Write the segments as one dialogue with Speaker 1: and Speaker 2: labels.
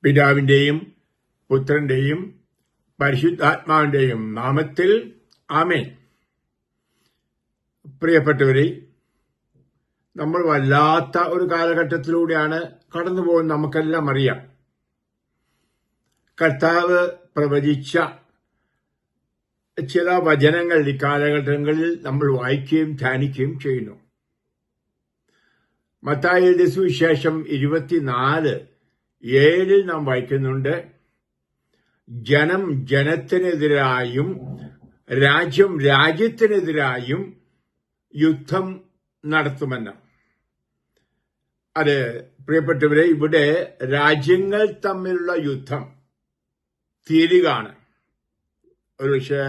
Speaker 1: പിതാവിന്റെയും പുത്രന്റെയും പരിശുദ്ധാത്മാവിന്റെയും നാമത്തിൽ ആമേൻ. പ്രിയപ്പെട്ടവരെ, നമ്മൾ വല്ലാത്ത ഒരു കാലഘട്ടത്തിലൂടെയാണ് കടന്നു പോകുന്നത്. നമുക്കെല്ലാം അറിയാം. കർത്താവ് പ്രവചിച്ച ചില വചനങ്ങൾ ഈ കാലഘട്ടങ്ങളിൽ നമ്മൾ വായിക്കുകയും ധ്യാനിക്കുകയും ചെയ്യുന്നു. മത്തായിയുടെ സുവിശേഷം 24:7 നാം വായിക്കുന്നുണ്ട്, ജനം ജനത്തിനെതിരായും രാജ്യം രാജ്യത്തിനെതിരായും യുദ്ധം നടത്തുമെന്ന്. അത് പ്രിയപ്പെട്ടവരെ, ഇവിടെ രാജ്യങ്ങൾ തമ്മിലുള്ള യുദ്ധം തീരുകയാണ്. ഒരുപക്ഷെ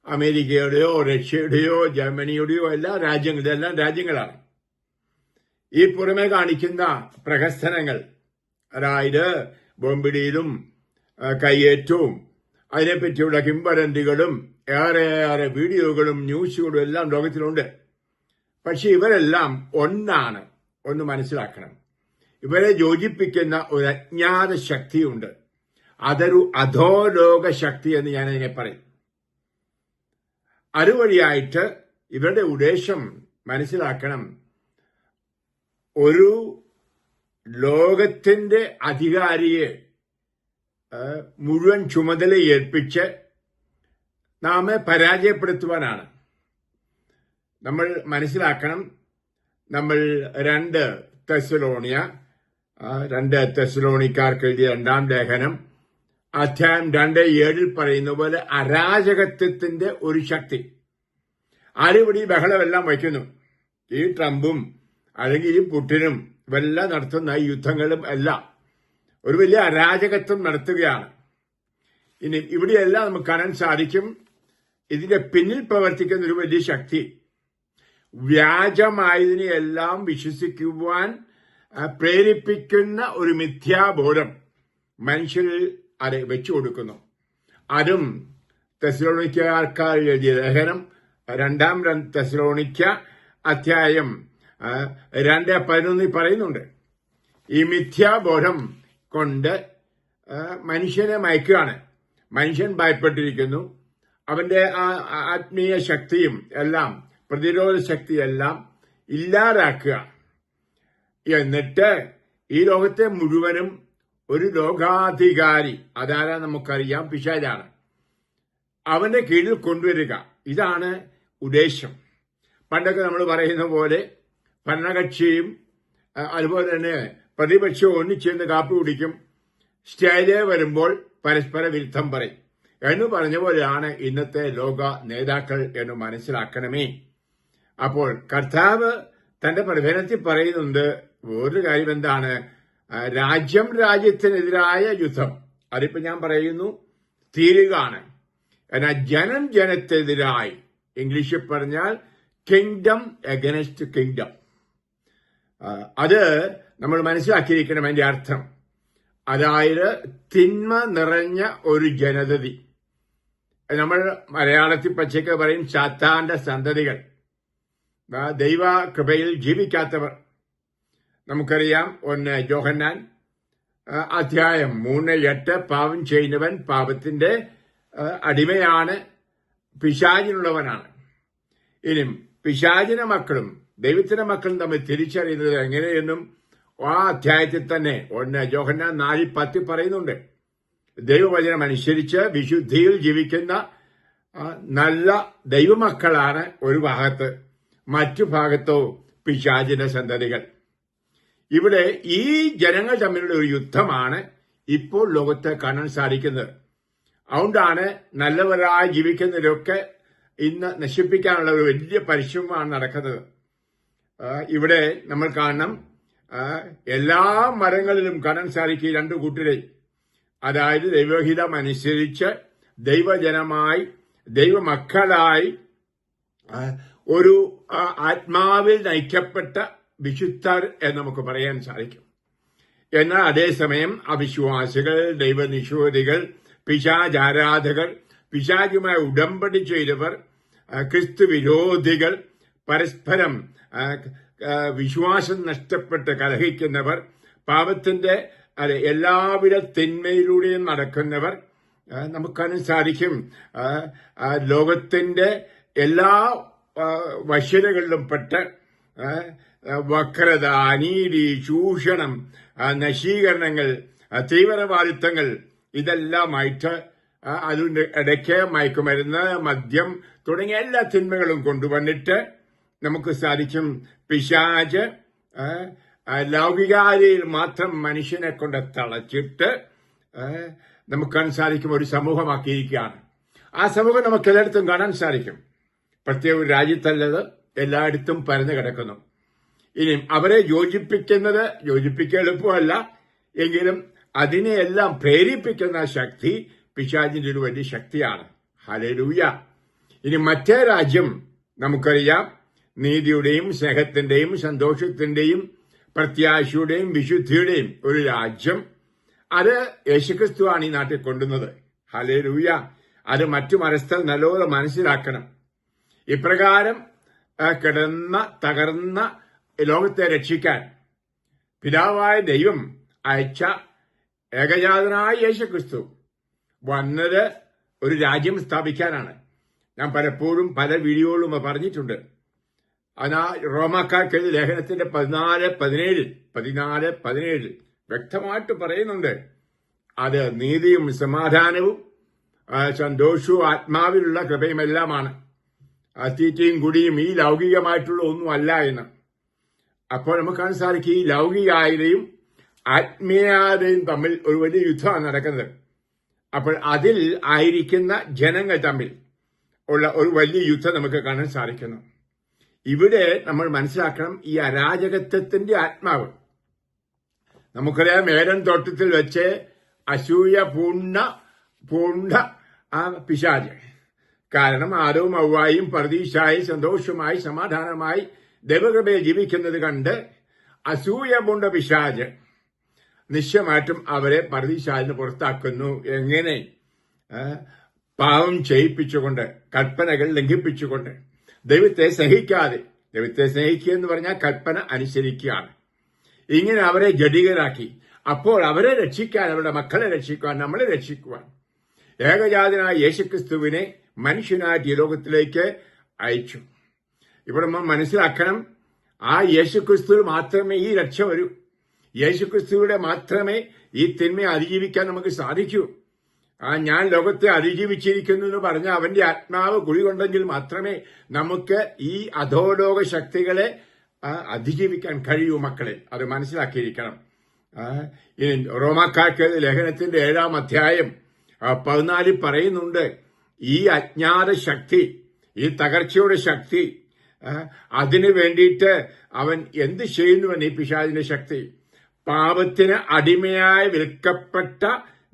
Speaker 1: അമേരിക്കയുടെയോ റഷ്യയുടെയോ ജർമ്മനിയുടെയോ എല്ലാ രാജ്യങ്ങളാണ്. ഈ പുറമെ കാണിക്കുന്ന പ്രഹസനങ്ങൾ, അതായത് ബോംബിടിയിലും കയ്യേറ്റവും അതിനെപ്പറ്റിയുള്ള കിംവദന്തികളും ഏറെ വീഡിയോകളും ന്യൂസുകളും എല്ലാം ലോകത്തിലുണ്ട്. പക്ഷെ ഇവരെല്ലാം ഒന്ന് മനസ്സിലാക്കണം. ഇവരെ യോജിപ്പിക്കുന്ന ഒരു അജ്ഞാത ശക്തിയുണ്ട്. അതൊരു അധോലോക ശക്തി എന്ന് ഞാൻ അതിനെ പറയും. അതുവഴിയായിട്ട് ഇവരുടെ ഉദ്ദേശം മനസ്സിലാക്കണം. ഒരു ലോകത്തിന്റെ അധികാരിയെ മുഴുവൻ ചുമതല ഏൽപ്പിച്ച് നാമെ പരാജയപ്പെടുത്തുവാനാണ്. നമ്മൾ മനസ്സിലാക്കണം, നമ്മൾ 2 തെസ്സലോണിക്കാർക്ക് എഴുതിയ 2-ാം ലേഖനം അധ്യായം 2:7 പറയുന്ന പോലെ അരാജകത്വത്തിന്റെ ഒരു ശക്തി ആരിവിടെ ഈ ബഹളമെല്ലാം വയ്ക്കുന്നു. ഈ ട്രംപും അല്ലെങ്കിൽ ഈ പുടിനും ഇവെല്ലാം നടത്തുന്ന ഈ യുദ്ധങ്ങളും എല്ലാം ഒരു വലിയ അരാജകത്വം നടത്തുകയാണ്. ഇനി ഇവിടെയെല്ലാം നമുക്ക് കാണാൻ സാധിക്കും, ഇതിന്റെ പിന്നിൽ പ്രവർത്തിക്കുന്ന ഒരു വലിയ ശക്തി വ്യാജമായതിനെയെല്ലാം വിശ്വസിക്കുവാൻ പ്രേരിപ്പിക്കുന്ന ഒരു മിഥ്യാബോധം മനുഷ്യരിൽ അത് വെച്ചു കൊടുക്കുന്നു. അതും തെസ്സലോനിക്കക്കാർ എഴുതിയ ലേഖനം 2-ാം തെസ്സലോനിക്ക അധ്യായം 2:11 പറയുന്നുണ്ട്. ഈ മിഥ്യാബോധം കൊണ്ട് മനുഷ്യനെ മയക്കുകയാണ്. മനുഷ്യൻ ഭയപ്പെട്ടിരിക്കുന്നു. അവന്റെ ആത്മീയ ശക്തിയും എല്ലാം പ്രതിരോധ ശക്തിയെല്ലാം ഇല്ലാതാക്കുക. എന്നിട്ട് ഈ ലോകത്തെ മുഴുവനും ഒരു ലോകാധികാരി, അതാരാ നമുക്കറിയാം, പിശാചാണ്, അവന്റെ കീഴിൽ കൊണ്ടുവരിക. ഇതാണ് ഉദ്ദേശം. പണ്ടൊക്കെ നമ്മൾ പറയുന്ന പോലെ ഭരണകക്ഷിയും അതുപോലെ തന്നെ പ്രതിപക്ഷവും ഒന്നിച്ചേർന്ന് കാപ്പി കുടിക്കും. സ്റ്റേജിൽ വരുമ്പോൾ പരസ്പര വിരുദ്ധം പറയും എന്ന് പറഞ്ഞ പോലെയാണ് ഇന്നത്തെ ലോക നേതാക്കൾ എന്ന് മനസ്സിലാക്കണമേ. അപ്പോൾ കർത്താവ് തന്റെ പ്രവചനത്തിൽ പറയുന്നുണ്ട് ഒരു കാര്യം. എന്താണ്? രാജ്യം രാജ്യത്തിനെതിരായ യുദ്ധം. അതിപ്പോ ഞാൻ പറയുന്നു തീരുകയാണ്. എന്നാൽ ജനം ജനത്തിനെതിരായി, ഇംഗ്ലീഷിൽ പറഞ്ഞാൽ കിങ്ഡം അഗൈൻസ്റ്റ് കിങ്ഡം. അത് നമ്മൾ മനസ്സിലാക്കിയിരിക്കണം അതിന്റെ അർത്ഥം. അതായത് തിന്മ നിറഞ്ഞ ഒരു ജനതതി. നമ്മൾ മലയാളത്തിൽ പച്ചയ്ക്ക് പറയും സാത്താന്റെ സന്തതികൾ, ദൈവ കൃപയിൽ ജീവിക്കാത്തവർ. നമുക്കറിയാം 1 യോഹന്നാൻ അധ്യായം 3:8 പാപം ചെയ്യുന്നവൻ പാപത്തിന്റെ അടിമയാണ്, പിശാചിനുള്ളവനാണ്. ഇനിയും പിശാചിന്റെ മക്കളും ദൈവത്തിന്റെ മക്കളും തമ്മിൽ തിരിച്ചറിയുന്നത് എങ്ങനെയെന്നും ആ അധ്യായത്തിൽ തന്നെ 1 യോഹന്നാൻ 4:10 പറയുന്നുണ്ട്. ദൈവവചനം അനുസരിച്ച് വിശുദ്ധിയിൽ ജീവിക്കുന്ന നല്ല ദൈവമക്കളാണ് ഒരു ഭാഗത്ത്, മറ്റു ഭാഗത്തോ പിശാചിന്റെ സന്തതികൾ. ഇവിടെ ഈ ജനങ്ങൾ തമ്മിലുള്ള ഒരു യുദ്ധമാണ് ഇപ്പോൾ ലോകത്ത് കാണാൻ സാധിക്കുന്നത്. അതുകൊണ്ടാണ് നല്ലവരായി ജീവിക്കുന്നവരൊക്കെ ഇന്ന് നശിപ്പിക്കാനുള്ള ഒരു വലിയ പരിശ്രമമാണ് നടക്കുന്നത്. ഇവിടെ നമ്മൾ കാണണം, എല്ലാ മരങ്ങളിലും കാണാൻ സാധിക്കും 2 കൂട്ടരെ. അതായത് ദൈവഹിതം അനുസരിച്ച് ദൈവജനമായി ദൈവമക്കളായി ഒരു ആത്മാവിൽ നയിക്കപ്പെട്ട വിശുദ്ധർ എന്ന് നമുക്ക് പറയാൻ സാധിക്കും. എന്നാൽ അതേസമയം അവിശ്വാസികൾ, ദൈവനിഷേധികൾ, പിശാചാരാധകർ, പിശാചുമായി ഉടമ്പടി ചെയ്തവർ, ക്രിസ്തു വിരോധികൾ, പരസ്പരം വിശ്വാസം നഷ്ടപ്പെട്ട് കലഹിക്കുന്നവർ, പാപത്തിന്റെ അതെ, എല്ലാവിധ തിന്മയിലൂടെയും നടക്കുന്നവർ നമുക്കതിന് സാധിക്കും. ലോകത്തിന്റെ എല്ലാ വശ്യതകളിലും പെട്ട് വക്രത, അനീതി, ചൂഷണം, നശീകരണങ്ങൾ, തീവ്രവാദിത്വങ്ങൾ ഇതെല്ലാമായിട്ട് അതിന്റെ ഇടയ്ക്ക് മയക്കുമരുന്ന്, മദ്യം തുടങ്ങിയ എല്ലാ തിന്മകളും കൊണ്ടുവന്നിട്ട് നമുക്ക് സാധിക്കും പിശാച് ലൗകികാരിയിൽ മാത്രം മനുഷ്യനെ കൊണ്ട് തളച്ചിട്ട് നമുക്ക് സാധിക്കും ഒരു സമൂഹമാക്കിയിരിക്കുകയാണ്. ആ സമൂഹം നമുക്ക് എല്ലായിടത്തും കാണാൻ സാധിക്കും. പ്രത്യേക ഒരു രാജ്യത്തല്ലത്, എല്ലായിടത്തും പരന്നു കിടക്കുന്നു. ഇനി അവരെ യോജിപ്പിക്കാൻ എളുപ്പമല്ല, എങ്കിലും അതിനെയെല്ലാം പ്രേരിപ്പിക്കുന്ന ശക്തി പിശാചിന്റെ ഒരു വലിയ ശക്തിയാണ്. ഹല്ലേലൂയ. ഇനി മറ്റേ രാജ്യം നമുക്കറിയാം, നീതിയുടെയും സ്നേഹത്തിന്റെയും സന്തോഷത്തിന്റെയും പ്രത്യാശയുടെയും വിശുദ്ധിയുടെയും ഒരു രാജ്യം. അത് യേശുക്രിസ്തുവാണ് ഈ നാട്ടിൽ കൊണ്ടുവന്നത്. ഹല്ലേലൂയ. അത് മറ്റു മതസ്ഥർ നല്ലപോലെ മനസ്സിലാക്കണം. ഇപ്രകാരം തകർന്ന ലോകത്തെ രക്ഷിക്കാൻ പിതാവായ ദൈവം അയച്ച ഏകജാതനായ യേശുക്രിസ്തു വന്നത് ഒരു രാജ്യം സ്ഥാപിക്കാനാണ്. ഞാൻ പലപ്പോഴും പല വീഡിയോകളും പറഞ്ഞിട്ടുണ്ട്. അതാ റോമാക്കാർക്ക് ലേഖനത്തിന്റെ 14:17 വ്യക്തമായിട്ട് പറയുന്നുണ്ട്. അത് നീതിയും സമാധാനവും സന്തോഷവും ആത്മാവിലുള്ള കൃപയുമെല്ലാമാണ്. തീറ്റയും കുടിയും ഈ ലൗകികമായിട്ടുള്ള ഒന്നുമല്ല എന്ന്. അപ്പോൾ നമുക്ക് കാണാൻ സാധിക്കും, ഈ ലൗകികായതയും ആത്മീയതയും തമ്മിൽ ഒരു വലിയ യുദ്ധമാണ് നടക്കുന്നത്. അപ്പോൾ അതിൽ ആയിരിക്കുന്ന ജനങ്ങൾ തമ്മിൽ ഉള്ള ഒരു വലിയ യുദ്ധം നമുക്ക് കാണാൻ സാധിക്കുന്നു. ഇവിടെ നമ്മൾ മനസ്സിലാക്കണം, ഈ അരാജകത്വത്തിന്റെ ആത്മാവ്. നമുക്കറിയാം, ഏദൻ തോട്ടത്തിൽ വെച്ച് അസൂയ പൂണ്ട ആ പിശാച്. കാരണം ആദവും ഹവ്വായും പർദീസായി സന്തോഷമായി സമാധാനമായി ദൈവകൃപയിൽ ജീവിക്കുന്നത് കണ്ട് അസൂയ പൂണ്ട പിശാച് നിശ്ചയമായിട്ടും അവരെ പർദീസായിന്ന് പുറത്താക്കുന്നു. എങ്ങനെ? പാവം ചെയ്യിപ്പിച്ചുകൊണ്ട്, കൽപ്പനകൾ ലംഘിപ്പിച്ചുകൊണ്ട്, ദൈവത്തെ സ്നേഹിക്കാതെ. ദൈവത്തെ സ്നേഹിക്കുക എന്ന് പറഞ്ഞാൽ കൽപ്പന അനുസരിക്കുകയാണ്. ഇങ്ങനെ അവരെ ജഡികരാക്കി. അപ്പോൾ അവരെ രക്ഷിക്കാൻ, അവരുടെ മക്കളെ രക്ഷിക്കുവാൻ, നമ്മളെ രക്ഷിക്കുവാൻ ഏകജാതനായ യേശുക്രിസ്തുവിനെ മനുഷ്യനായിട്ട് ഈ ലോകത്തിലേക്ക് അയച്ചു. ഇവിടെ നമ്മൾ മനസ്സിലാക്കണം, ആ യേശുക്രിസ്തുവിൽ മാത്രമേ ഈ രക്ഷ വരൂ. യേശുക്രിസ്തുവിടെ മാത്രമേ ഈ തിന്മയെ അതിജീവിക്കാൻ നമുക്ക് സാധിക്കൂ. ഞാൻ ലോകത്തെ അതിജീവിച്ചിരിക്കുന്നു എന്ന് പറഞ്ഞ അവന്റെ ആത്മാവ് കുടികൊണ്ടെങ്കിൽ മാത്രമേ നമുക്ക് ഈ അധോലോക ശക്തികളെ അതിജീവിക്കാൻ കഴിയൂ. മക്കളെ അത് മനസ്സിലാക്കിയിരിക്കണം. റോമാക്കാർക്ക് ലേഖനത്തിന്റെ 7-ാം അധ്യായം 14 പറയുന്നുണ്ട്, ഈ അജ്ഞാത ശക്തി, ഈ തകർച്ചയുടെ ശക്തി, അതിനു വേണ്ടിയിട്ട് അവൻ എന്ത് ചെയ്യുന്നുവെന്ന്, ഈ പിശാചിന്റെ ശക്തി, പാപത്തിന് അടിമയായി വിൽക്കപ്പെട്ട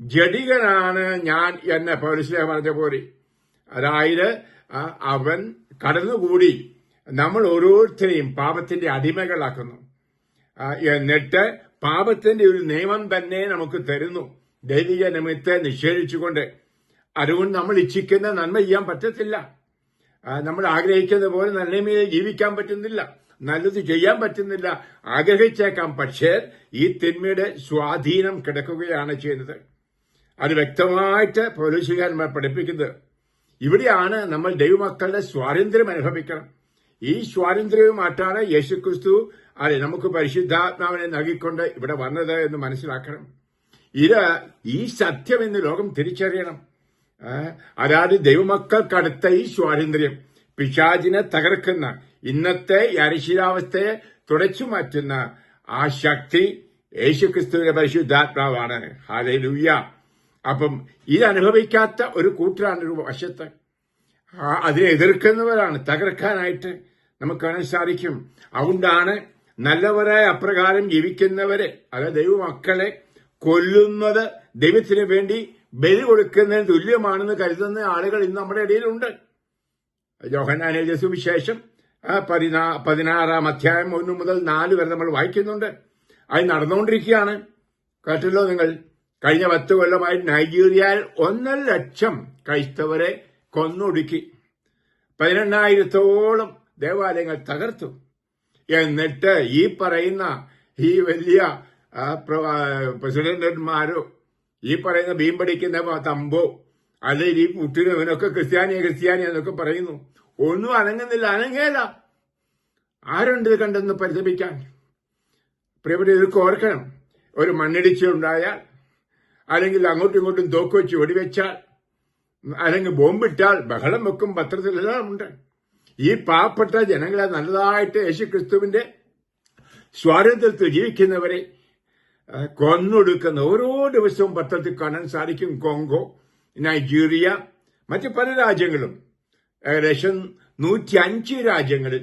Speaker 1: ജഡികനാണ് ഞാൻ എന്ന് പൗലോസ് പറഞ്ഞ പോലെ. അതായത് അവൻ കടന്നുകൂടി നമ്മൾ ഓരോരുത്തരെയും പാപത്തിന്റെ അടിമകളാക്കുന്നു. എന്നിട്ട് പാപത്തിന്റെ ഒരു നിയമം തന്നെ നമുക്ക് തരുന്നു, ദൈവിക നിയമത്തെ നിഷേധിച്ചുകൊണ്ട്. അതുകൊണ്ട് നമ്മൾ ഇച്ഛിക്കുന്ന നന്മ ചെയ്യാൻ പറ്റത്തില്ല. നമ്മൾ ആഗ്രഹിക്കുന്ന പോലെ നന്മയെ ജീവിക്കാൻ പറ്റുന്നില്ല, നല്ലത് ചെയ്യാൻ പറ്റുന്നില്ല. ആഗ്രഹിച്ചേക്കാം, പക്ഷേ ഈ തിന്മയുടെ സ്വാധീനം കിടക്കുകയാണ് ചെയ്യുന്നത്. അത് വ്യക്തമായിട്ട് പൗലോസ്യന്മാർ പഠിപ്പിക്കുന്നത്. ഇവിടെയാണ് നമ്മൾ ദൈവമക്കളുടെ സ്വാതന്ത്ര്യം അനുഭവിക്കണം. ഈ സ്വാതന്ത്ര്യവുമായിട്ടാണ് യേശുക്രിസ്തു നമുക്ക് പരിശുദ്ധാത്മാവിനെ നൽകിക്കൊണ്ട് ഇവിടെ വന്നത് എന്ന് മനസ്സിലാക്കണം. ഈ സത്യം ഇന്ന് ലോകം തിരിച്ചറിയണം. അതായത് ദൈവമക്കൾക്കടുത്ത ഈ സ്വാതന്ത്ര്യം പിശാചിനെ തകർക്കുന്ന, ഇന്നത്തെ അരിശിതാവസ്ഥയെ തുടച്ചു മാറ്റുന്ന ആ ശക്തി യേശുക്രിസ്തുവിന്റെ പരിശുദ്ധാത്മാവാണ്. ഹല്ലേലൂയ. അപ്പം ഇതനുഭവിക്കാത്ത ഒരു കൂട്ടരാണ് ഒരു വശത്ത്. അതിനെ എതിർക്കുന്നവരാണ് തകർക്കാനായിട്ട് നമുക്ക് കാണാൻ സാധിക്കും. അതുകൊണ്ടാണ് നല്ലവരായ അപ്രകാരം ജീവിക്കുന്നവരെ, അതായത് ദൈവമക്കളെ കൊല്ലുന്നത് ദൈവത്തിന് വേണ്ടി ബലി കൊടുക്കുന്നതിന് തുല്യമാണെന്ന് കരുതുന്ന ആളുകൾ ഇന്ന് നമ്മുടെ ഇടയിലുണ്ട്. യോഹന്നാൻ എഴുതിയ സുവിശേഷം 16-ാം അധ്യായം 1 മുതൽ 4 വരെ നമ്മൾ വായിക്കുന്നുണ്ട്. അത് നടന്നുകൊണ്ടിരിക്കുകയാണ്. കേട്ടല്ലോ നിങ്ങൾ. കഴിഞ്ഞ 10 കൊല്ലമായി നൈജീരിയയിൽ 1.5 ലക്ഷം ക്രൈസ്തവരെ കൊന്നൊടുക്കി. 18,000-ഓളം ദേവാലയങ്ങൾ തകർത്തു. എന്നിട്ട് ഈ പറയുന്ന ഈ വലിയ പ്രസിഡന്റന്മാരോ ഈ പറയുന്ന ഭീം പഠിക്കുന്ന തമ്പോ അല്ലെങ്കിൽ ഈ പുട്ടിനോ ഇവനൊക്കെ ക്രിസ്ത്യാനി എന്നൊക്കെ പറയുന്നു. ഒന്നും അനങ്ങുന്നില്ല, അനങ്ങേല. ആരുണ്ട് ഇത് കണ്ടെന്ന് പരിതപിക്കാൻ? പ്രിയപ്പെട്ട, ഇതൊക്കെ ഓർക്കണം. ഒരു മണ്ണിടിച്ചിൽ ഉണ്ടായാൽ, അല്ലെങ്കിൽ അങ്ങോട്ടും ഇങ്ങോട്ടും തോക്ക് വെച്ച് വെടിവെച്ചാൽ, അല്ലെങ്കിൽ ബോംബിട്ടാൽ ബഹളം വെക്കും. പത്രത്തിലെല്ലാം ഉണ്ട്. ഈ പാവപ്പെട്ട ജനങ്ങളെ നല്ലതായിട്ട് യേശുക്രിസ്തുവിന്റെ സ്വാതന്ത്ര്യത്തിൽ ജീവിക്കുന്നവരെ കൊന്നൊടുക്കുന്ന ഓരോ ദിവസവും പത്രത്തിൽ കാണാൻ സാധിക്കും. കോങ്കോ, നൈജീരിയ, മറ്റു പല രാജ്യങ്ങളും, ഏകദേശം 105 രാജ്യങ്ങളിൽ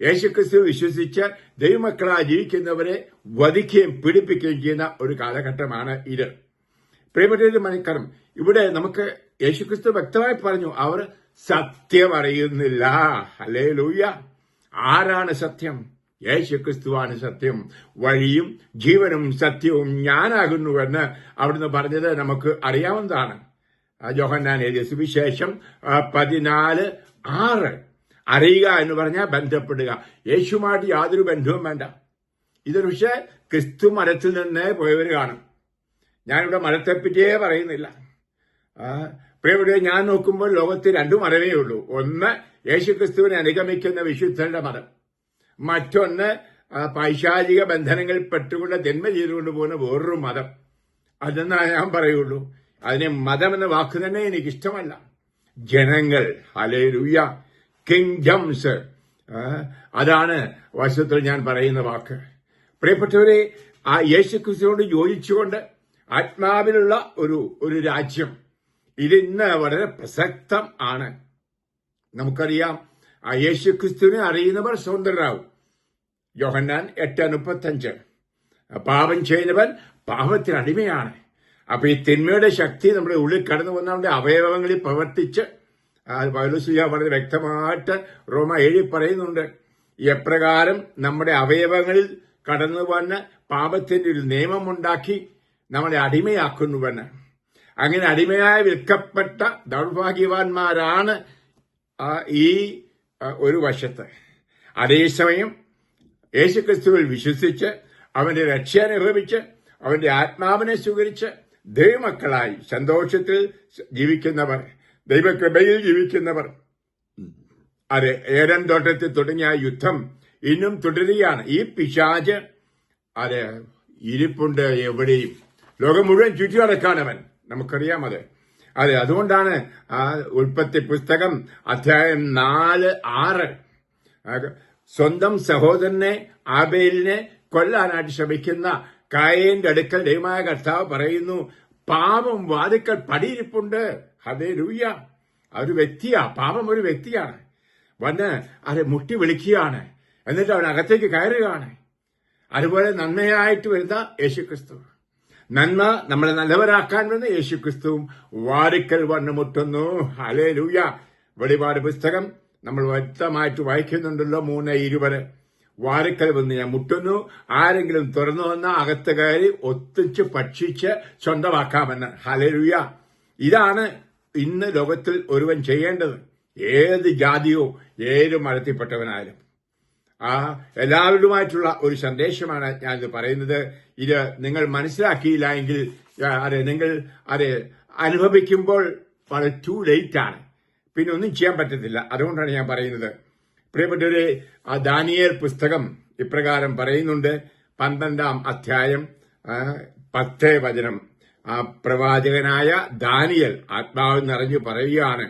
Speaker 1: യേശുക്രിസ്തു വിശ്വസിച്ച് ദൈവമക്കളായി ജീവിക്കുന്നവരെ വധിക്കുകയും പീഡിപ്പിക്കുകയും ചെയ്യുന്ന ഒരു കാലഘട്ടമാണ് ഇത്. പ്രിയപ്പെട്ട മണിക്കരം, ഇവിടെ നമുക്ക് യേശുക്രിസ്തു വ്യക്തമായി പറഞ്ഞു, അവർ സത്യം അറിയുന്നില്ല. ഹല്ലേലൂയ. ആരാണ് സത്യം? യേശുക്രിസ്തുവാണ് സത്യം. വഴിയും ജീവനും സത്യവും ഞാനാകുന്നുവെന്ന് അവിടുന്ന് പറഞ്ഞത് നമുക്ക് അറിയാവുന്നതാണ്. യോഹന്നാൻ എഴുതിയ സുവിശേഷം 14:6. അറിയുക എന്ന് പറഞ്ഞാൽ ബന്ധപ്പെടുക. യേശുമായിട്ട് യാതൊരു ബന്ധവും വേണ്ട. ഇതൊരു പക്ഷേ ക്രിസ്തു മരത്തിൽ നിന്ന് പോയവർ കാണും. ഞാനിവിടെ മരത്തെപ്പറ്റിയേ പറയുന്നില്ല. പ്രിയപ്പെട്ട, ഞാൻ നോക്കുമ്പോൾ ലോകത്തിൽ 2 മരമേ ഉള്ളൂ. ഒന്ന് യേശുക്രിസ്തുവിനെ അനുഗമിക്കുന്ന വിശുദ്ധരുടെ മരം, മറ്റൊന്ന് പൈശാചിക ബന്ധനങ്ങളിൽ പെട്ടുകൊണ്ട് ജന്മ ചെയ്തുകൊണ്ട് പോകുന്ന വേറൊരു മതം. അതെന്നാ ഞാൻ പറയുള്ളൂ. അതിനെ മതം എന്ന വാക്ക് തന്നെ എനിക്കിഷ്ടമല്ല. ജനങ്ങൾ, ഹല്ലേലൂയ, കിങ്ഡംസ്, അതാണ് വാസ്തവത്തിൽ ഞാൻ പറയുന്ന വാക്ക്. പ്രിയപ്പെട്ടവരെ, ആ യേശുക്രിസ്തുവോട് യോജിച്ചുകൊണ്ട് ആത്മാവിലുള്ള ഒരു രാജ്യം, ഇതിന്ന് വളരെ പ്രസക്തം ആണ്. നമുക്കറിയാം, ആ യേശുക്രിസ്തുവിനെ അറിയുന്നവർ സ്വതന്ത്രരാകും. യോഹന്നാൻ 8:35. പാപം ചെയ്യുന്നവൻ പാപത്തിന് അടിമയാണ്. അപ്പൊ ഈ തിന്മയുടെ ശക്തി നമ്മുടെ ഉള്ളിൽ കടന്നു വന്ന നമ്മുടെ അവയവങ്ങളിൽ പ്രവർത്തിച്ച്, പൗലോസ് വളരെ വ്യക്തമായിട്ട് റോമ 7 പറയുന്നുണ്ട്, എപ്രകാരം നമ്മുടെ അവയവങ്ങളിൽ കടന്നു വന്ന് പാപത്തിന്റെ ഒരു നിയമമുണ്ടാക്കി നമ്മളെ അടിമയാക്കുന്നുവെന്ന്. അങ്ങനെ അടിമയായി വിൽക്കപ്പെട്ട ദൗർഭാഗ്യവാന്മാരാണ് ഈ ഒരു വശത്ത്. അതേസമയം യേശുക്രിസ്തുവിൽ വിശ്വസിച്ച് അവന്റെ രക്ഷ അനുഭവിച്ച് അവന്റെ ആത്മാവിനെ സ്വീകരിച്ച് ദൈവമക്കളായി സന്തോഷത്തിൽ ജീവിക്കുന്നവർ, ദൈവകൃപയിൽ ജീവിക്കുന്നവർ, അതെ, ഏദൻ തോട്ടത്തിൽ തുടങ്ങിയ യുദ്ധം ഇന്നും തുടരുകയാണ്. ഈ പിശാച് അതെ ഇരിപ്പുണ്ട് എവിടെയും. ലോകം മുഴുവൻ ചുറ്റി നടക്കാനവൻ, നമുക്കറിയാം അത്. അതെ, അതുകൊണ്ടാണ് ഉൽപ്പത്തി പുസ്തകം അധ്യായം 4:6 സ്വന്തം സഹോദരനെ ആബേലിനെ കൊല്ലാനായിട്ട് ശ്രമിക്കുന്ന കായേന്റെ അടുക്കൽ ദൈവമായ കർത്താവ് പറയുന്നു, പാപം വാതിക്കൽ പടിയിരിപ്പുണ്ട്. ഹല്ലേലൂയ. ഒരു വ്യക്തിയാ, പാപം ഒരു വ്യക്തിയാണ്. വന്ന് അത് മുട്ടി വിളിക്കുകയാണ്, എന്നിട്ട് അവൻ അകത്തേക്ക് കയറുകയാണ്. അതുപോലെ നന്മയായിട്ട് വരുന്ന യേശുക്രിസ്തു, നന്മ നമ്മളെ നല്ലവരാക്കാൻ വന്ന യേശുക്രിസ്തുവും വാതിക്കൽ വന്ന് മുട്ടുന്നു. ഹല്ലേലൂയ. വെളിപാട് പുസ്തകം നമ്മൾ വ്യക്തമായിട്ട് വായിക്കുന്നുണ്ടല്ലോ, 3:20. വാതിക്കൽ വന്ന് ഞാൻ മുട്ടുന്നു, ആരെങ്കിലും തുറന്നു വന്നാൽ അകത്ത് കയറി ഒത്തിച്ച് ഭക്ഷിച്ച് സ്വന്തമാക്കാമെന്ന്. ഹല്ലേലൂയ. ഇതാണ് ഇന്ന് ലോകത്തിൽ ഒരുവൻ ചെയ്യേണ്ടത്. ഏത് ജാതിയോ ഏത് മതത്തിൽപ്പെട്ടവനായാലും എല്ലാവരുമായിട്ടുള്ള ഒരു സന്ദേശമാണ് ഞാനിത് പറയുന്നത്. ഇത് നിങ്ങൾ മനസ്സിലാക്കിയില്ല എങ്കിൽ നിങ്ങൾ അനുഭവിക്കുമ്പോൾ വളരെ ടു ലേറ്റ് ആണ്, പിന്നെ ഒന്നും ചെയ്യാൻ പറ്റത്തില്ല. അതുകൊണ്ടാണ് ഞാൻ പറയുന്നത്. പ്രിയപ്പെട്ടവരെ, ദാനിയേൽ പുസ്തകം ഇപ്രകാരം പറയുന്നുണ്ട്, 12-ാം അധ്യായം 10 വചനം. പ്രവാചകനായ ദാനിയേൽ ആത്മാവ് നിറഞ്ഞു പറയുകയാണ്,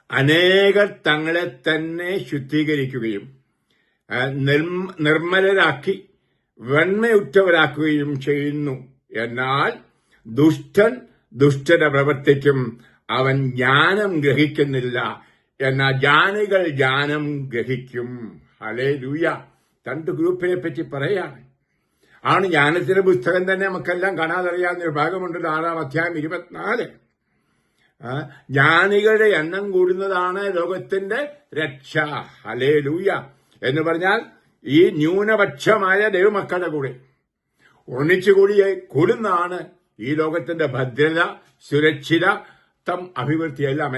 Speaker 1: അനേകർ തങ്ങളെ തന്നെ ശുദ്ധീകരിക്കുകയും നിർമ്മലരാക്കി വെണ്മയുറ്റവരാക്കുകയും ചെയ്യുന്നു. എന്നാൽ ദുഷ്ടൻ ദുഷ്ടത പ്രവർത്തിക്കും, അവൻ ജ്ഞാനം ഗ്രഹിക്കുന്നില്ല, എന്നാൽ ജ്ഞാനികൾ ജ്ഞാനം ഗ്രഹിക്കും. ഹല്ലേലൂയ. 2 ഗ്രൂപ്പിനെ പറ്റി പറയാണ്. ആണ് ജ്ഞാനത്തിന്റെ പുസ്തകം തന്നെ നമുക്കെല്ലാം കാണാതറിയാവുന്ന ഒരു ഭാഗമുണ്ടല്ലോ, 6-ാം അധ്യായം 24. ജ്ഞാനികളുടെ എണ്ണം കൂടുന്നതാണ് ലോകത്തിന്റെ രക്ഷ. ഹല്ലേലൂയ. എന്ന് പറഞ്ഞാൽ ഈ ന്യൂനപക്ഷമായ ദൈവമക്കളുടെ കൂടെ ഒന്നിച്ചുകൂടി കൂടുന്നതാണ് ഈ ലോകത്തിന്റെ ഭദ്രത, സുരക്ഷിതത്വം, അഭിവൃദ്ധി എല്ലാം.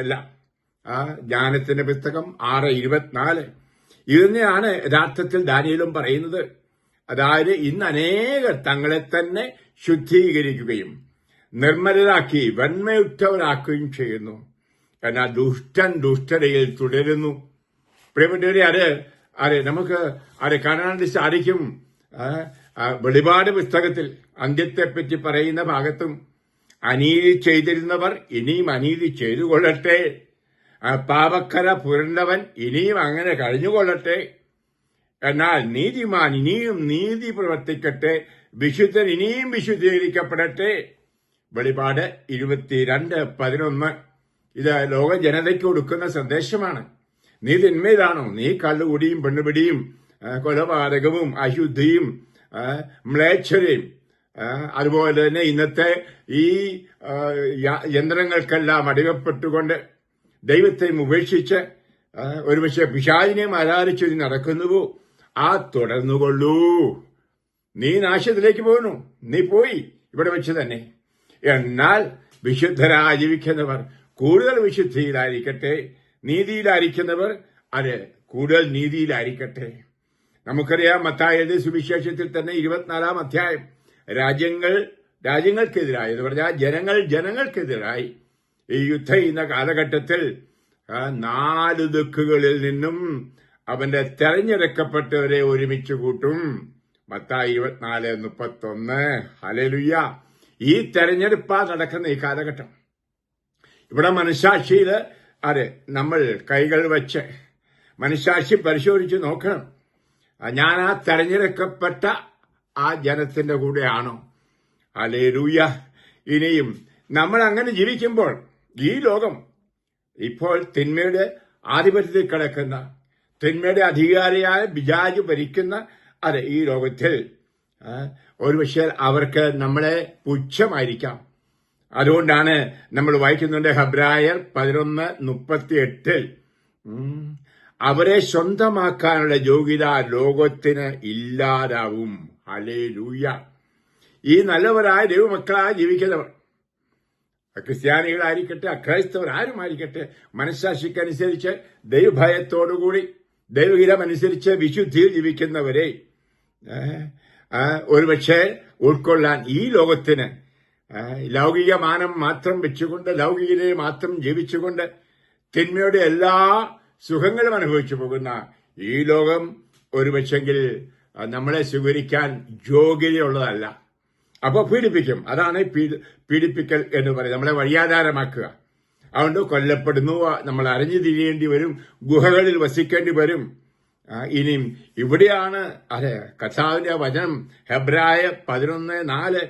Speaker 1: ജ്ഞാനത്തിന്റെ പുസ്തകം 6:24. ഇത് തന്നെയാണ് യഥാർത്ഥത്തിൽ ദാനിയേലും പറയുന്നത്. അതായത് ഇന്ന് അനേകർ തങ്ങളെ തന്നെ ശുദ്ധീകരിക്കുകയും നിർമ്മലരാക്കി വെണ്മയുറ്റവരാക്കുകയും ചെയ്യുന്നു. എന്നാൽ ദുഷ്ടൻ ദുഷ്ടതയിൽ തുടരുന്നു. പ്രിയപ്പെട്ടവരെ, നമുക്ക് കാണാൻ സാധിക്കും. വെളിപാട് പുസ്തകത്തിൽ അന്ത്യത്തെപ്പറ്റി പറയുന്ന ഭാഗത്തും അനീതി ചെയ്തിരുന്നവർ ഇനിയും അനീതി ചെയ്തുകൊള്ളട്ടെ, പാപക്കര പുരണ്ടവൻ ഇനിയും അങ്ങനെ കഴിഞ്ഞുകൊള്ളട്ടെ, എന്നാൽ നീതിമാൻ ഇനിയും നീതി പ്രവർത്തിക്കട്ടെ, വിശുദ്ധൻ ഇനിയും വിശുദ്ധീകരിക്കപ്പെടട്ടെ. വെളിപാട് 22:11. ഇത് ലോക ജനതയ്ക്ക് കൊടുക്കുന്ന സന്ദേശമാണ്. നീ തിന്മയിലാണോ? നീ കള്ളുകുടിയും പെണ്ണുപിടിയും കൊലപാതകവും അശുദ്ധിയും മ്ലേച്ഛതയും അതുപോലെ തന്നെ ഇന്നത്തെ ഈ യന്ത്രങ്ങൾക്കെല്ലാം അടിമപ്പെട്ടുകൊണ്ട് ദൈവത്തെയും ഉപേക്ഷിച്ച് ഒരുപക്ഷെ പിശാചിനെയും ആരാധിച്ചു നടക്കുന്നുവോ, തുടർന്നുകൊള്ളൂ. നീ നാശത്തിലേക്ക് പോകുന്നു. നീ പോയി ഇവിടെ വെച്ച് തന്നെ. എന്നാൽ വിശുദ്ധരായി ജീവിക്കുന്നവർ കൂടുതൽ വിശുദ്ധിയിലായിരിക്കട്ടെ, നീതിയിലായിരിക്കുന്നവർ കൂടുതൽ നീതിയിലായിരിക്കട്ടെ. നമുക്കറിയാം, മത്തായിയുടെ സുവിശേഷത്തിൽ തന്നെ 24-ാം അധ്യായം രാജ്യങ്ങൾക്കെതിരായി എന്ന് പറഞ്ഞാൽ ജനങ്ങൾക്കെതിരായി ഈ യുദ്ധം ചെയ്യുന്ന കാലഘട്ടത്തിൽ 4 ദിക്കുകളിൽ നിന്നും അവന്റെ തെരഞ്ഞെടുക്കപ്പെട്ടവരെ ഒരുമിച്ച് കൂട്ടും. മത്തായി 24:31. ഹല്ലേലൂയ. ഈ തെരഞ്ഞെടുപ്പാ നടക്കുന്ന ഈ കാലഘട്ടം. ഇവിടെ മനസാക്ഷിയിൽ നമ്മൾ കൈകൾ വെച്ച് മനസാക്ഷി പരിശോധിച്ച് നോക്കണം. ഞാൻ തെരഞ്ഞെടുക്കപ്പെട്ട ജനത്തിന്റെ കൂടെയാണോ? ഹല്ലേലൂയ. ഇനിയും നമ്മൾ അങ്ങനെ ജീവിക്കുമ്പോൾ ഈ ലോകം ഇപ്പോൾ തിന്മയുടെ ആധിപത്യത്തിൽ കിടക്കുന്ന, തിന്മയുടെ അധികാരിയായ പിശാച് ഭരിക്കുന്ന ഈ ലോകത്തിൽ ഒരുപക്ഷെ അവർക്ക് നമ്മളെ പുച്ഛമായിരിക്കാം. അതുകൊണ്ടാണ് നമ്മൾ വായിക്കുന്നുണ്ട് ഹെബ്രായർ 11:38. അവരെ സ്വന്തമാക്കാനുള്ള യോഗ്യത ലോകത്തിന് ഇല്ലാതാവും. ഹല്ലേലൂയ. ഈ നല്ലവരായ ദൈവമക്കളായി ജീവിക്കുന്നവർ, ക്രിസ്ത്യാനികളായിരിക്കട്ടെ അക്രൈസ്തവർ ആരുമായിരിക്കട്ടെ, മനസ്സാക്ഷിക്കനുസരിച്ച് ദൈവഭയത്തോടുകൂടി ദൈവഹിതമനുസരിച്ച് വിശുദ്ധിയിൽ ജീവിക്കുന്നവരെ ഒരുപക്ഷെ ഉൾക്കൊള്ളാൻ ഈ ലോകത്തിന് ലൗകിക മാനം മാത്രം വെച്ചുകൊണ്ട്, ലൗകികതയെ മാത്രം ജീവിച്ചുകൊണ്ട് തിന്മയുടെ എല്ലാ സുഖങ്ങളും അനുഭവിച്ചു പോകുന്ന ഈ ലോകം ഒരുപക്ഷെങ്കിൽ നമ്മളെ സ്വീകരിക്കാൻ യോഗ്യതയുള്ളതല്ല. അപ്പോൾ പീഡിപ്പിക്കും. അതാണ് പീഡിപ്പിക്കൽ എന്ന് പറയുന്നത്, നമ്മളെ വഴിയാധാരമാക്കുക. അതുകൊണ്ട് കൊല്ലപ്പെടുന്നു, നമ്മൾ അറിഞ്ഞു തിരിയേണ്ടി വരും, ഗുഹകളിൽ വസിക്കേണ്ടി വരും. ഇനിയും ഇവിടെയാണ് കർത്താവിന്റെ വചനം ഹെബ്രായർ 11:4.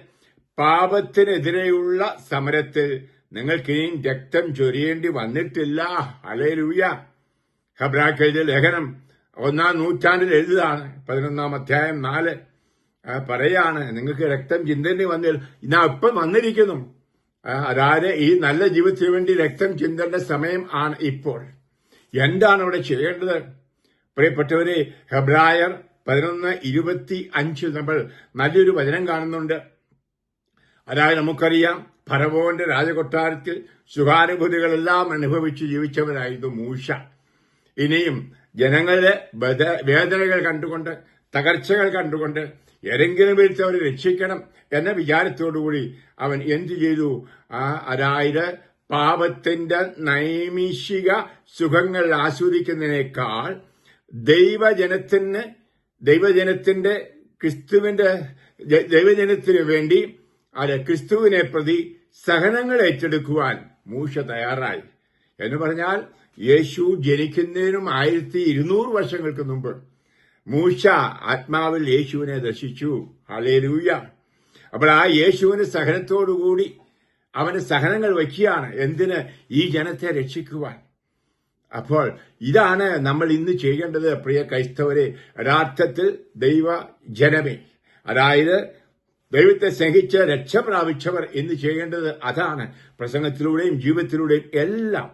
Speaker 1: പാപത്തിനെതിരെയുള്ള സമരത്തിൽ നിങ്ങൾക്കിനിയും രക്തം ചൊരിയേണ്ടി വന്നിട്ടില്ല. ഹല്ലേലൂയ. ഹെബ്രായർക്കെഴുതിയ ലേഖനം 1-ാം നൂറ്റാണ്ടിൽ എഴുതുകയാണ്. 11-ാം അധ്യായം 4 പറയാണ്, നിങ്ങൾക്ക് രക്തം ചിന്തേണ്ടി വന്നില്ല. ഇതാ ഇപ്പം വന്നിരിക്കുന്നു. അതായത് ഈ നല്ല ജീവിതത്തിന് വേണ്ടി രക്തം ചിന്തേണ്ട സമയം ആണ് ഇപ്പോൾ. എന്താണ് ഇവിടെ ചെയ്യേണ്ടത്? പ്രിയപ്പെട്ടവരെ, ഹെബ്രായർ 11:25 നമ്മൾ നല്ലൊരു വചനം കാണുന്നുണ്ട്. അതായത് നമുക്കറിയാം, ഫറവോന്റെ രാജകൊട്ടാരത്തിൽ സുഖാനുഭൂതികളെല്ലാം അനുഭവിച്ച് ജീവിച്ചവരായിരുന്നു മൂശ. ഇനിയും ജനങ്ങളുടെ വേദനകൾ കണ്ടുകൊണ്ട്, തകർച്ചകൾ കണ്ടുകൊണ്ട് ഏതെങ്കിലും വിധത്തിൽ അവരെ രക്ഷിക്കണം എന്ന വിചാരത്തോടുകൂടി അവൻ എന്തു ചെയ്തു? അതായത് പാപത്തിന്റെ നൈമിഷിക സുഖങ്ങൾ ആസ്വദിക്കുന്നതിനേക്കാൾ ദൈവജനത്തിന് വേണ്ടി ക്രിസ്തുവിനെ പ്രതി സഹനങ്ങൾ ഏറ്റെടുക്കുവാൻ മൂശ തയ്യാറായി. എന്ന് പറഞ്ഞാൽ യേശു ജനിക്കുന്നതിനും 1200 വർഷങ്ങൾക്ക് മുമ്പ് മൂശ ആത്മാവിൽ യേശുവിനെ ദർശിച്ചു. ഹല്ലേലൂയ. അപ്പോൾ യേശുവിന് സഹനത്തോടുകൂടി അവന് സഹനങ്ങൾ വയ്ക്കുകയാണ്. എന്തിന്? ഈ ജനത്തെ രക്ഷിക്കുവാൻ. അപ്പോൾ ഇതാണ് നമ്മൾ ഇന്ന് ചെയ്യേണ്ടത്. പ്രിയ ക്രൈസ്തവരെ, യഥാർത്ഥത്തിൽ ദൈവ ജനമേ, അതായത് ദൈവത്തെ സ്നേഹിച്ച് രക്ഷ പ്രാപിച്ചവർ ഇന്ന് ചെയ്യേണ്ടത് അതാണ്. പ്രസംഗത്തിലൂടെയും ജീവിതത്തിലൂടെയും എല്ലാം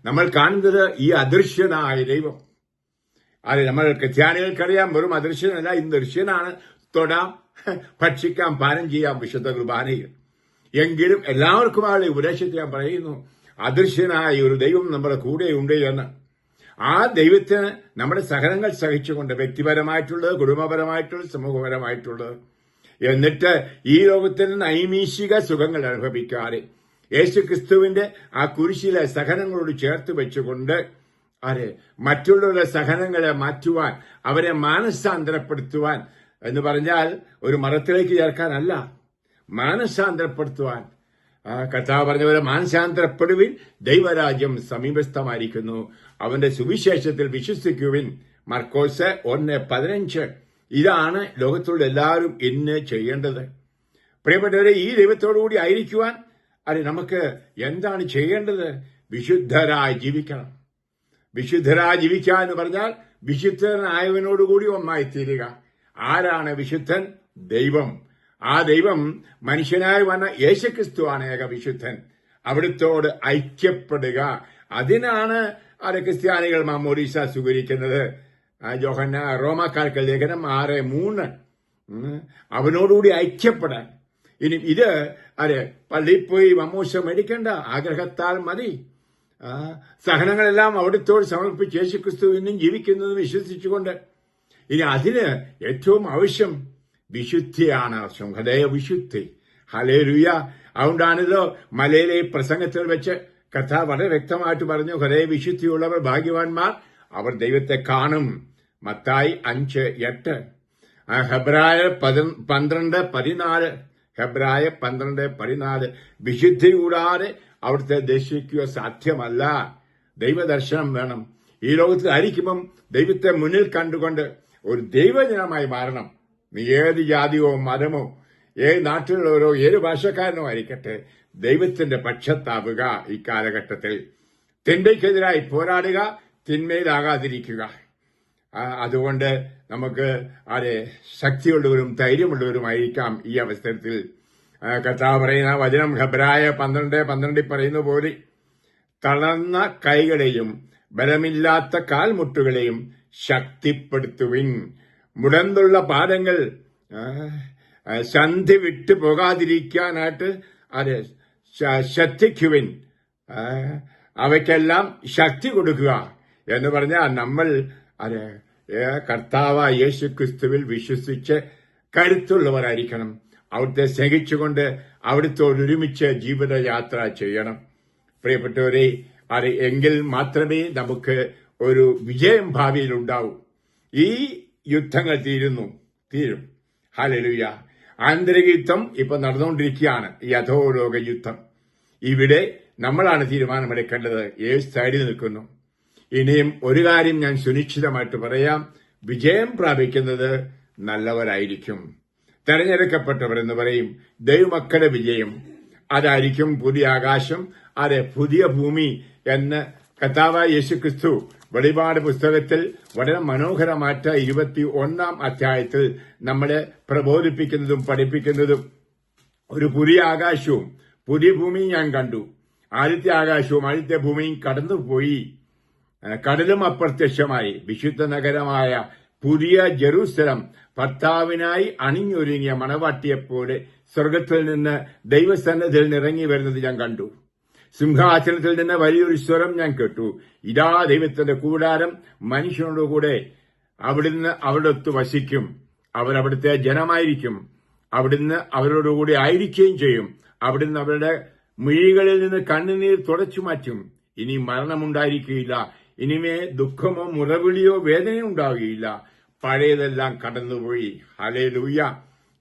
Speaker 1: നമ്മൾ കാണുന്നത് ഈ അദൃശ്യനായ ദൈവം. നമ്മൾ ക്രിസ്ത്യാനികൾക്കറിയാം, വെറും അദൃശ്യനല്ല, ഇന്ന് ദൃശ്യനാണ്. തൊടാം, ഭക്ഷിക്കാം, പാനം ചെയ്യാം വിശുദ്ധ കുർബാനയിൽ. എങ്കിലും എല്ലാവർക്കും ആളുടെ ഉപദേശത്തെ ഞാൻ പറയുന്നു, അദൃശ്യനായ ഒരു ദൈവം നമ്മുടെ കൂടെയുണ്ട് എന്ന്. ആ ദൈവത്തിന് നമ്മുടെ സഹനങ്ങൾ സഹിച്ചുകൊണ്ട് വ്യക്തിപരമായിട്ടുള്ളത്, കുടുംബപരമായിട്ടുള്ളത്, സമൂഹപരമായിട്ടുള്ളത്, എന്നിട്ട് ഈ ലോകത്തിൽ നൈമിഷിക സുഖങ്ങൾ അനുഭവിക്കാതെ യേശുക്രിസ്തുവിന്റെ ആ കുരിശിലെ സഹനങ്ങളോട് ചേർത്ത് വെച്ചുകൊണ്ട് മറ്റുള്ളവരുടെ സഹനങ്ങളെ മാറ്റുവാൻ, അവരെ മാനസാന്തരപ്പെടുത്തുവാൻ എന്ന് പറഞ്ഞാൽ ഒരു മരത്തിലേക്ക് ചേർക്കാനല്ല, മാനസാന്തരപ്പെടുത്തുവാൻ. കർത്താവ് പറഞ്ഞ പോലെ മാനസാന്തരപ്പെടുവിൻ, ദൈവരാജ്യം സമീപസ്ഥമായിരിക്കുന്നു, അവന്റെ സുവിശേഷത്തിൽ വിശ്വസിക്കുവിൻ. മർക്കോസ് 1:15. ഇതാണ് ലോകത്തുള്ള എല്ലാവരും ഇന്ന് ചെയ്യേണ്ടത്. പ്രിയപ്പെട്ടവരെ, ഈ ദൈവത്തോടുകൂടി ആയിരിക്കുവാൻ നമുക്ക് എന്താണ് ചെയ്യേണ്ടത്? വിശുദ്ധരായി ജീവിക്കണം. വിശുദ്ധരായി ജീവിക്കുക എന്ന് പറഞ്ഞാൽ വിശുദ്ധനായവനോടുകൂടി ഒന്നായി തീരുക. ആരാണ് വിശുദ്ധൻ? ദൈവം. ആ ദൈവം മനുഷ്യനായി വന്ന യേശുക്രിസ്തുവാണ് ഏക വിശുദ്ധൻ. അവിടുത്തോട് ഐക്യപ്പെടുക. അതിനാണ് ക്രിസ്ത്യാനികൾ മാമോദീസ സ്വീകരിക്കുന്നത്. റോമാക്കാർക്ക് ലേഖനം 6:3. അവനോടുകൂടി ഐക്യപ്പെടാൻ. ഇനി ഇത് പള്ളിയിൽ പോയി മാമോദീസ മേടിക്കേണ്ട, ആഗ്രഹത്താൽ മതി. സഹനങ്ങളെല്ലാം അവിടുത്തോട് സമർപ്പിച്ച് യേശുക്രിസ്തു ഇന്നും ജീവിക്കുന്നതും വിശ്വസിച്ചുകൊണ്ട്. ഇനി അതിന് ഏറ്റവും ആവശ്യം വിശുദ്ധിയാണ് ആവശ്യം. ഹൃദയ വിശുദ്ധി. ഹല്ലേലൂയ. അതുകൊണ്ടാണിത് മലയിലെ പ്രസംഗത്തിൽ വെച്ച് കർത്താവ് വളരെ വ്യക്തമായിട്ട് പറഞ്ഞു, ഹൃദയ വിശുദ്ധിയുള്ളവർ ഭാഗ്യവാന്മാർ, അവർ ദൈവത്തെ കാണും. മത്തായി 5:8. ഹെബ്രായർ 12:14. ഹെബ്രായർ 12:14. വിശുദ്ധി കൂടാതെ അവിടുത്തെ ദർശിക്കുക സാധ്യമല്ല. ദൈവദർശനം വേണം. ഈ ലോകത്തിൽ ആയിരിക്കുമ്പം ദൈവത്തെ മുന്നിൽ കണ്ടുകൊണ്ട് ഒരു ദൈവജനമായി മാറണം. നീ ഏത് ജാതിയോ മതമോ ഏത് നാട്ടിലുള്ളവരോ ഏത് ഭാഷക്കാരനോ ആയിരിക്കട്ടെ, ദൈവത്തിന്റെ പക്ഷത്താവുക. ഈ കാലഘട്ടത്തിൽ തിന്മയ്ക്കെതിരായി പോരാടുക, തിന്മയിലാകാതിരിക്കുക. അതുകൊണ്ട് നമുക്ക് ശക്തിയുള്ളവരും ധൈര്യമുള്ളവരുമായിരിക്കാം ഈ അവസരത്തിൽ. കർത്താവ് പറയുന്ന വചനം ഹെബ്രായ 12:12 പറയുന്ന പോലെ, തളർന്ന കൈകളെയും ബലമില്ലാത്ത കാൽമുട്ടുകളെയും ശക്തിപ്പെടുത്തുവിൻ. മുടന്തുള്ള പാദങ്ങൾ സന്ധി വിട്ടു പോകാതിരിക്കാനായിട്ട് ശ്രദ്ധിക്കുവിൻ. അവയ്ക്കെല്ലാം ശക്തി കൊടുക്കുക എന്ന് പറഞ്ഞാൽ നമ്മൾ കർത്താവ് യേശുക്രിസ്തുവിൽ വിശ്വസിച്ച് കരുത്തുള്ളവരായിരിക്കണം. അവിടുത്തെ സ്നേഹിച്ചുകൊണ്ട് അവിടുത്തോടൊരുമിച്ച് ജീവിതയാത്ര ചെയ്യണം. പ്രിയപ്പെട്ടവരെ, എങ്കിൽ മാത്രമേ നമുക്ക് ഒരു വിജയം ഭാവിയിൽ ഉണ്ടാവൂ. ഈ യുദ്ധങ്ങൾ തീരും. ഹല്ലേലൂയ. ആന്തരിക യുദ്ധം ഇപ്പൊ നടന്നുകൊണ്ടിരിക്കുകയാണ്, ഈ അധോലോക യുദ്ധം. ഇവിടെ നമ്മളാണ് തീരുമാനമെടുക്കേണ്ടത്. ഏത് സൈഡിൽ നിൽക്കുന്നു? ഇനിയും ഒരു കാര്യം ഞാൻ സുനിശ്ചിതമായിട്ട് പറയാം, വിജയം പ്രാപിക്കുന്നത് നല്ലവരായിരിക്കും. തെരഞ്ഞെടുക്കപ്പെട്ടവർ എന്ന് പറയും. ദൈവമക്കളുടെ വിജയം അതായിരിക്കും പുതിയ ആകാശം, പുതിയ ഭൂമി എന്ന് കർത്താവായ യേശുക്രിസ്തു വെളിപാട് പുസ്തകത്തിൽ വളരെ മനോഹരമായിട്ട് 21-ാം അധ്യായത്തിൽ നമ്മളെ പ്രബോധിപ്പിക്കുന്നതും പഠിപ്പിക്കുന്നതും. ഒരു പുതിയ ആകാശവും പുതിയ ഭൂമിയും ഞാൻ കണ്ടു. ആദ്യത്തെ ആകാശവും ആദ്യത്തെ ഭൂമിയും കടന്നുപോയി, കടലും അപ്രത്യക്ഷമായി. വിശുദ്ധ നഗരമായ പുതിയ ജെറൂസലം ഭർത്താവിനായി അണിഞ്ഞൊരുങ്ങിയ മണവാട്ടിയെപ്പോലെ സ്വർഗത്തിൽ നിന്ന് ദൈവസന്നിധിയിൽ നിറങ്ങി വരുന്നത് ഞാൻ കണ്ടു. സിംഹാസനത്തിൽ നിന്ന് വലിയൊരു സ്വരം ഞാൻ കേട്ടു, ഇതാ ദൈവത്തിന്റെ കൂടാരം മനുഷ്യനോടുകൂടെ, അവിടുന്ന് അവരോടൊത്ത് വസിക്കും, അവരവിടുത്തെ ജനമായിരിക്കും, അവിടുന്ന് അവരോടുകൂടി ആയിരിക്കുകയും ചെയ്യും. അവിടുന്ന് അവരുടെ മിഴികളിൽ നിന്ന് കണ്ണുനീർ തുടച്ചു മാറ്റും. ഇനി മരണമുണ്ടായിരിക്കുകയില്ല, ഇനിമേ ദുഃഖമോ മുറവിളിയോ വേദനയോ ഉണ്ടാവുകയില്ല. പഴയതെല്ലാം കടന്നുപോയി. ഹല്ലേലൂയ.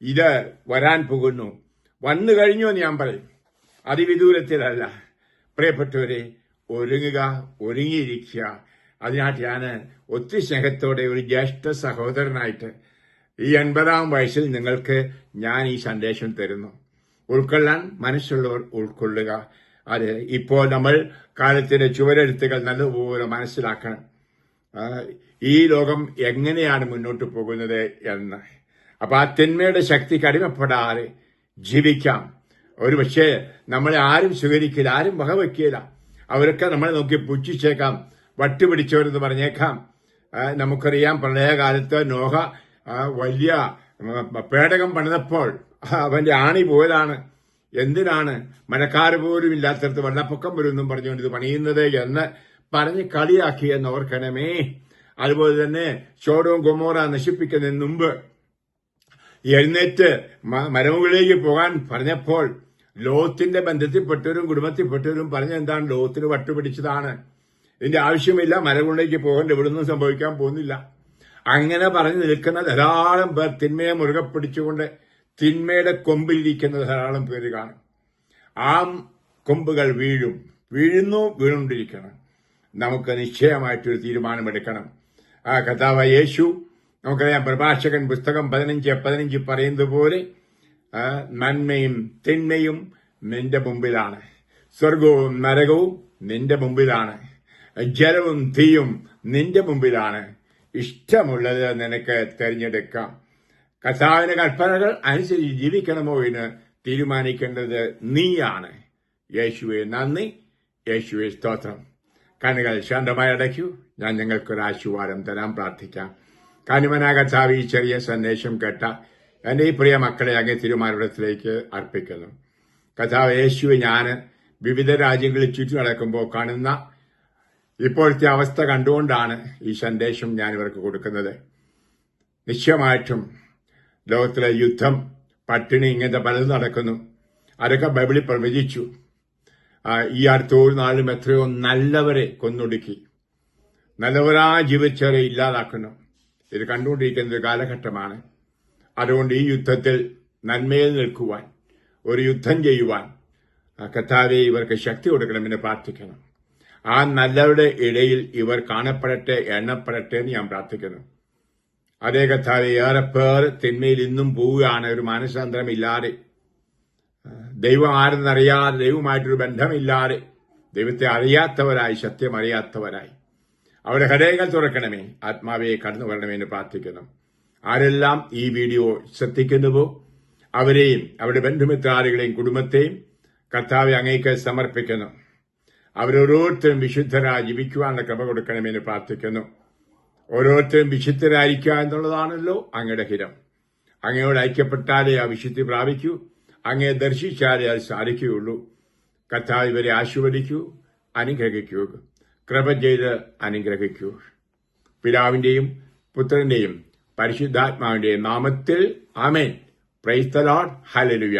Speaker 1: ഇത് വരാൻ പോകുന്നു. വന്നു കഴിഞ്ഞു എന്ന് ഞാൻ പറയും, അതിവിദൂരത്തിലല്ല. പ്രിയപ്പെട്ടവരെ, ഒരുങ്ങിയിരിക്കുക. അതിനായിട്ട് ഞാൻ ഒത്തിരി സ്നേഹത്തോടെ ഒരു ജ്യേഷ്ഠ സഹോദരനായിട്ട് ഈ 80-ാം വയസ്സിൽ നിങ്ങൾക്ക് ഞാൻ ഈ സന്ദേശം തരുന്നു. ഉൾക്കൊള്ളാൻ മനസ്സുള്ളവർ ഉൾക്കൊള്ളുക. ഇപ്പോൾ നമ്മൾ കാലത്തിന്റെ ചുവരെഴുത്തുകൾ നല്ലതുപോലെ മനസ്സിലാക്കണം. ഈ ലോകം എങ്ങനെയാണ് മുന്നോട്ട് പോകുന്നത് എന്ന്. അപ്പൊ ആ തിന്മയുടെ ശക്തിക്ക് അടിമപ്പെടാതെ ജീവിക്കാം. ഒരുപക്ഷെ നമ്മളെ ആരും സ്വീകരിക്കില്ല, ആരും വകവയ്ക്കില്ല. അവരൊക്കെ നമ്മളെ നോക്കി പുച്ഛിച്ചേക്കാം, വട്ടുപിടിച്ചവരെന്ന് പറഞ്ഞേക്കാം. നമുക്കറിയാം, പ്രളയകാലത്ത് നോഹ വലിയ പേടകം പണിതപ്പോൾ അവന്റെ ആണി പോയതാണ്. എന്തിനാണ്? മഴക്കാറ് പോലും ഇല്ലാത്തടത്ത് വെള്ളപ്പൊക്കം വരുമെന്നും പറഞ്ഞുകൊണ്ട് ഇത് പണിയുന്നത് എന്ന് പറഞ്ഞ് കളിയാക്കിയെന്ന് ഓർക്കണമേ. അതുപോലെ തന്നെ സോഡോം ഗൊമോറ നശിപ്പിക്കുന്നതിന് മുമ്പ് എഴുന്നേറ്റ് മരമുകളിലേക്ക് പോകാൻ പറഞ്ഞപ്പോൾ ലോത്തിന്റെ ബന്ധത്തിൽപ്പെട്ടവരും കുടുംബത്തിൽപ്പെട്ടവരും പറഞ്ഞ എന്താണ്? ലോത്തിന് വട്ടുപിടിച്ചതാണ്, ഇതിന്റെ ആവശ്യമില്ല, മരമുകളിലേക്ക് പോകേണ്ട, ഇവിടുന്ന് സംഭവിക്കാൻ പോകുന്നില്ല. അങ്ങനെ പറഞ്ഞു നിൽക്കുന്ന ധാരാളം പേർ, തിന്മയെ മുറുകെ പിടിച്ചുകൊണ്ട് തിന്മയുടെ കൊമ്പിലിരിക്കുന്ന ധാരാളം പേര് കാണും. ആ കൊമ്പുകൾ വീഴുകൊണ്ടിരിക്കണം. നമുക്ക് നിശ്ചയമായിട്ടൊരു തീരുമാനമെടുക്കണം. ആ കർത്താവായ യേശു, നമുക്കറിയാം, പ്രഭാഷകൻ പുസ്തകം 15:15 പറയുന്നത് പോലെ നന്മയും തിന്മയും നിന്റെ മുമ്പിലാണ്, സ്വർഗവും നരകവും നിന്റെ മുമ്പിലാണ്, ജലവും തീയും നിന്റെ മുമ്പിലാണ്. ഇഷ്ടമുള്ളത് നിനക്ക് തിരഞ്ഞെടുക്കാം. കർത്താവിന്റെ കൽപ്പനകൾ അനുസരിച്ച് ജീവിക്കണമോ എന്ന് തീരുമാനിക്കേണ്ടത് നീയാണ്. യേശുവെ നന്ദി, യേശുവെ സ്തോത്രം. കണ്ണുകൾ ശാന്തമായി അടയ്ക്കൂ. ഞാൻ ഞങ്ങൾക്കൊരു ആശീർവാദം തരാൻ പ്രാർത്ഥിക്കാം. കാനുമനായ കർത്താവ്, ഈ ചെറിയ സന്ദേശം കേട്ട എന്റെ ഈ പ്രിയ മക്കളെ അങ്ങേ തിരുമാനത്തിലേക്ക് അർപ്പിക്കുന്നു. കർത്താവ് യേശുവെ, ഞാൻ വിവിധ രാജ്യങ്ങളിൽ ചുറ്റി നടക്കുമ്പോൾ കാണുന്ന ഇപ്പോഴത്തെ അവസ്ഥ കണ്ടുകൊണ്ടാണ് ഈ സന്ദേശം ഞാൻ ഇവർക്ക് കൊടുക്കുന്നത്. നിശ്ചയമായിട്ടും ലോകത്തിലെ യുദ്ധം, പട്ടിണി, ഇങ്ങനത്തെ പലതും നടക്കുന്നു. അതൊക്കെ ബൈബിളിൽ പ്രവചിച്ചു. ഈ അടുത്ത ഒരു നാളും എത്രയോ നല്ലവരെ കൊന്നൊടുക്കി, നല്ലവരാ ജീവിച്ചവരെ ഇല്ലാതാക്കുന്നു. ഇത് കണ്ടുകൊണ്ടിരിക്കുന്ന ഒരു കാലഘട്ടമാണ്. അതുകൊണ്ട് ഈ യുദ്ധത്തിൽ നന്മയിൽ നിൽക്കുവാൻ, ഒരു യുദ്ധം ചെയ്യുവാൻ കർത്താവേ ഇവർക്ക് ശക്തി കൊടുക്കണമെന്ന് പ്രാർത്ഥിക്കണം. ആ നല്ലവരുടെ ഇടയിൽ ഇവർ കാണപ്പെടട്ടെ, എണ്ണപ്പെടട്ടെ എന്ന് ഞാൻ പ്രാർത്ഥിക്കുന്നു. അതേ കർത്താവേ, ഏറെ പേർ തിന്മയിൽ ഇന്നും പോവുകയാണ്, ഒരു മാനസാന്തരമില്ലാതെ, ദൈവം ആരെന്നറിയാതെ, ദൈവമായിട്ടൊരു ബന്ധമില്ലാതെ, ദൈവത്തെ അറിയാത്തവരായി, സത്യം അറിയാത്തവരായി. അവരുടെ ഹൃദയങ്ങൾ തുറക്കണമേ, ആത്മാവെ കടന്നു വരണമെന്ന് പ്രാർത്ഥിക്കുന്നു. ആരെല്ലാം ഈ വീഡിയോ ശ്രദ്ധിക്കുന്നുവോ അവരെയും അവരുടെ ബന്ധുമിത്രാദികളെയും കുടുംബത്തെയും കർത്താവെ അങ്ങേക്ക് സമർപ്പിക്കുന്നു. അവരോരോരുത്തരും വിശുദ്ധരായി ജീവിക്കുവാനുള്ള കൃപ കൊടുക്കണമെന്ന് പ്രാർത്ഥിക്കുന്നു. ഓരോരുത്തരും വിശുദ്ധരായിരിക്കുക എന്നുള്ളതാണല്ലോ അങ്ങയുടെ ഹിതം. അങ്ങയോട് ഐക്യപ്പെട്ടാലേ ആ വിശുദ്ധി പ്രാപിക്കൂ, അങ്ങയെ ദർശിച്ചാലേ അത് സാധിക്കുകയുള്ളൂ. കർത്താവ് ഇവരെ ആശീർവദിക്കൂ, അനുഗ്രഹിക്കൂ, കൃപ ചെയ്ത് അനുഗ്രഹിക്കൂ. പിതാവിന്റെയും പുത്രന്റെയും പരിശുദ്ധാത്മാവിന്റെയും നാമത്തിൽ ആമേൻ. Praise the Lord. ഹല്ലേലൂയ.